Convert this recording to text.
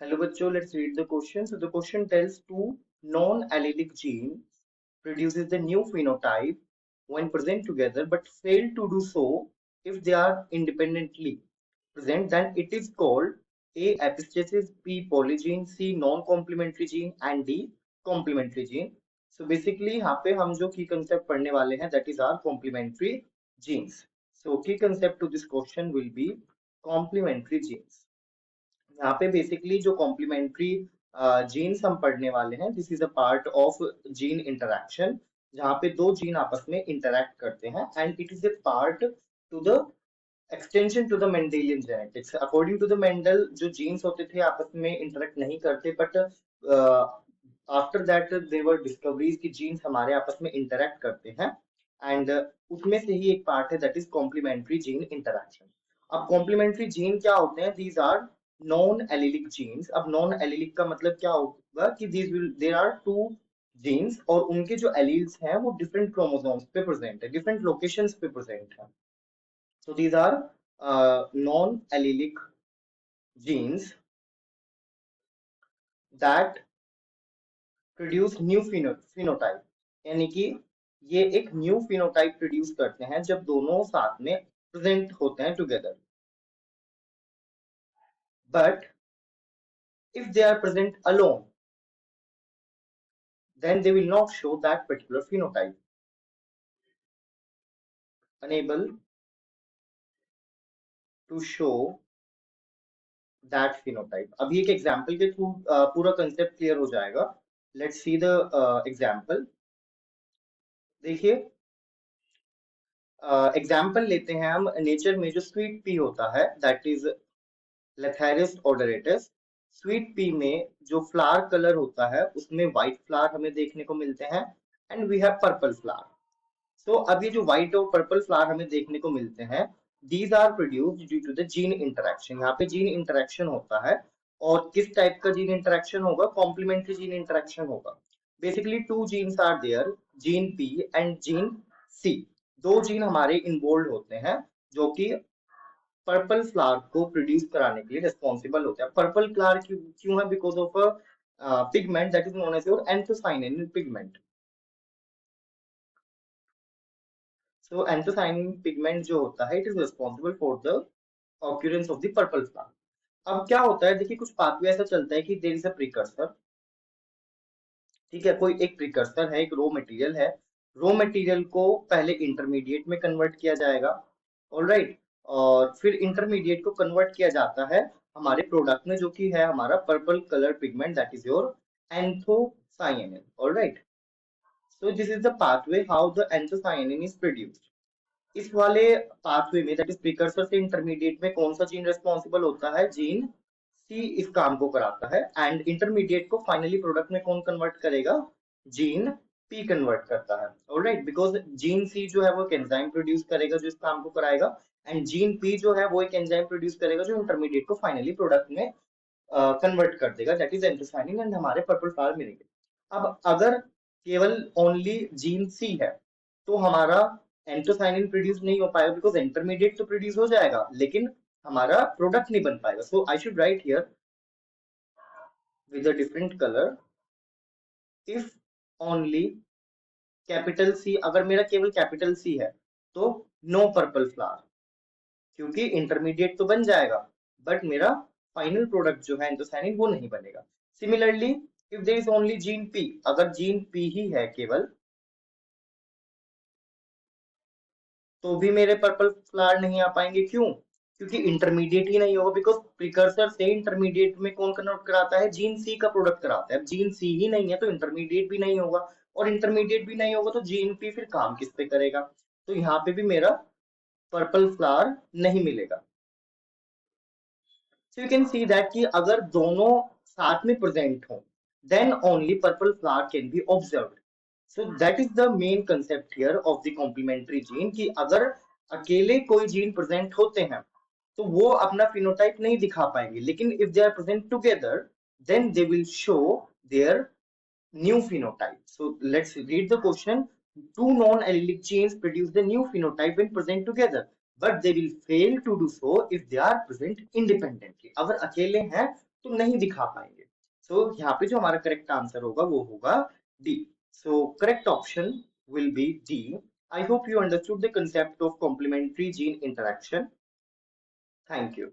Hello बच्चों, let's read the question. So the question tells two non-allelic genes produces the new phenotype when present together but fail to do so if they are independently present, then it is called A epistasis, B polygene, C non-complementary gene and D complementary gene. So basically यहाँ पे हम जो key concept पढ़ने वाले हैं that is our complementary genes. So key concept to this question will be complementary genes. यहाँ पे basically जो कॉम्प्लीमेंट्री जीन्स हम पढ़ने वाले हैं, this is a part of gene interaction, जहाँ पे दो जीन आपस में इंटरैक्ट करते हैं and it is a part to the extension to the Mendelian genetics. According to the Mendel जो जीन्स होते थे आपस में इंटरैक्ट नहीं करते, but after that their discoveries की जीन्स हमारे आपस में इंटरैक्ट करते हैं एंड उसमें से ही एक पार्ट है that is complementary gene interaction. अब कॉम्प्लीमेंट्री जीन क्या होते हैं? These are non allelic genes. अब नॉन एलिलिक का मतलब क्या होगा कि these will there are two genes और उनके जो एलील्स हैं वो डिफरेंट क्रोमोसोम्स पे प्रेजेंट है, डिफरेंट लोकेशंस पे प्रेजेंट है. So these are non-allelic genes that produce new phenotype. यानी कि ये एक न्यू phenotype प्रोड्यूस करते हैं जब दोनों साथ में प्रेजेंट होते हैं together. But if they are present alone, then they will not show that particular phenotype. Unable to show that phenotype. अभी एक एग्जाम्पल के थ्रू पूरा कंसेप्ट क्लियर हो जाएगा. Let's see the example. देखिए एग्जाम्पल लेते हैं हम. नेचर में जो स्वीट पी होता है दैट इज लेथेरिस ओडोरेटस. स्वीट पी में जो फ्लावर कलर होता है उसमें व्हाइट फ्लावर हमें देखने को मिलते हैं and we have purple flower. So अब ये जो व्हाइट और पर्पल फ्लावर हमें देखने को मिलते हैं, these are produced due to the gene interaction. यहाँ पे जीन इंटरेक्शन होता है और किस टाइप का जीन इंटरेक्शन होगा? कॉम्प्लीमेंट्री जीन इंटरेक्शन होगा. Basically two genes are there, gene P and gene C. दो जीन हमारे इन्वॉल्व होते हैं जो कि पर्पल फ्लावर को प्रोड्यूस कराने के लिए रिस्पॉन्सिबल होते हैं. पर्पल फ्लावर क्यों क्यों है? Because of a pigment that is known as your anthocyanin pigment. So anthocyanin pigment जो होता है it is responsible for the occurrence of the purple flower. अब क्या होता है? देखिए कुछ पाथवे ऐसा चलता है कि देयर इज अ प्रिकर्सर. ठीक है, कोई एक प्रिकर्सर है, एक रॉ मटेरियल है. रॉ मटेरियल को पहले इंटरमीडिएट में कन्वर्ट किया जाएगा, ऑलराइट, और फिर इंटरमीडिएट को कन्वर्ट किया जाता है हमारे प्रोडक्ट में जो कि है हमारा purple colour pigment that is your anthocyanin. Alright, so this is the pathway how the anthocyanin is produced. इस वाले पाथवे में दैट इज प्रिकर्सर से इंटरमीडिएट में कौन सा जीन रिस्पॉन्सिबल होता है? जीन सी इस काम को कराता है एंड इंटरमीडिएट को फाइनली प्रोडक्ट में कौन कन्वर्ट करेगा? जीन पी कन्वर्ट करता है. ऑलराइट, बिकॉज जीन सी जो है वो एक एंजाइम प्रोड्यूस करेगा जो इस काम को कराएगा एंड जीन पी जो है वो एक एंजाइम प्रोड्यूस करेगा जो इंटरमीडिएट को फाइनली प्रोडक्ट में कन्वर्ट कर देगा दैट इज एंथोसायनिन एंड हमारे पर्पल फ्लावर मिलेंगे. अब अगर केवल ओनली जीन सी है तो हमारा एंथोसायनिन प्रोड्यूस नहीं हो पाएगा बिकॉज इंटरमीडिएट तो प्रोड्यूस हो जाएगा लेकिन हमारा प्रोडक्ट नहीं बन पाएगा. So I should write here with a different colour if only capital C. अगर मेरा केवल कैपिटल सी है तो नो पर्पल फ्लावर, क्योंकि इंटरमीडिएट तो बन जाएगा बट मेरा फाइनल प्रोडक्ट जो है एंथोसायनिन वो नहीं बनेगा. Similarly if there is only gene P, अगर जीन पी ही है केवल तो भी मेरे पर्पल फ्लावर नहीं आ पाएंगे. क्यों? क्योंकि इंटरमीडिएट ही नहीं होगा बिकॉज प्रिकर्सर से इंटरमीडिएट में कौन कन्वर्ट कराता है? जीन सी का प्रोडक्ट कराता है. अब जीन सी ही नहीं है तो इंटरमीडिएट भी नहीं होगा और इंटरमीडिएट भी नहीं होगा तो जीन पी फिर काम किस पे करेगा? तो यहाँ पे भी मेरा पर्पल फ्लावर नहीं मिलेगा. So you can see that कि अगर दोनों साथ में प्रेजेंट हो then only purple flower can be observed. So that is the main concept here of the complementary gene कि अगर अकेले कोई जीन प्रेजेंट होते हैं तो वो अपना फिनोटाइप नहीं दिखा पाएंगे, लेकिन if they are present together then they will show their new phenotype. So let's read the question. Two non-allelic genes produce the new phenotype when present together, but they will fail to do so if they are present independently. अगर अकेले हैं तो नहीं दिखा पाएंगे। सो यहाँ पे जो हमारा करेक्ट आंसर होगा वो होगा D. So correct option will be D. I hope you understood the concept of complementary gene interaction. Thank you.